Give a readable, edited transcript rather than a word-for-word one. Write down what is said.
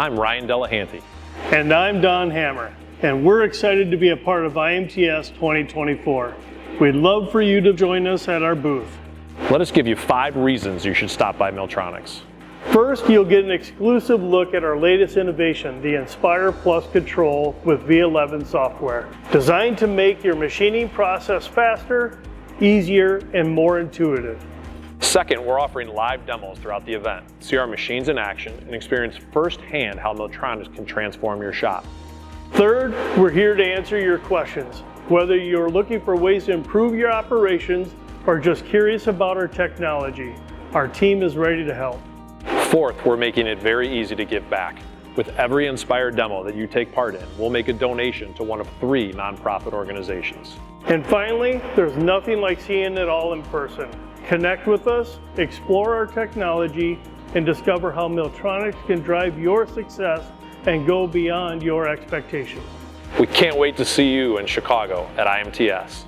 I'm Ryan Delahanty. And I'm Don Hammer, and we're excited to be a part of IMTS 2024. We'd love for you to join us at our booth. Let us give you 5 reasons you should stop by Milltronics. First, you'll get an exclusive look at our latest innovation, the Inspire Plus Control with V11 software, designed to make your machining process faster, easier, and more intuitive. Second, we're offering live demos throughout the event. See our machines in action and experience firsthand how Milltronics can transform your shop. Third, we're here to answer your questions. Whether you're looking for ways to improve your operations or just curious about our technology, our team is ready to help. Fourth, we're making it very easy to give back. With every Inspire demo that you take part in, we'll make a donation to one of 3 nonprofit organizations. And finally, there's nothing like seeing it all in person. Connect with us, explore our technology, and discover how Milltronics can drive your success and go beyond your expectations. We can't wait to see you in Chicago at IMTS.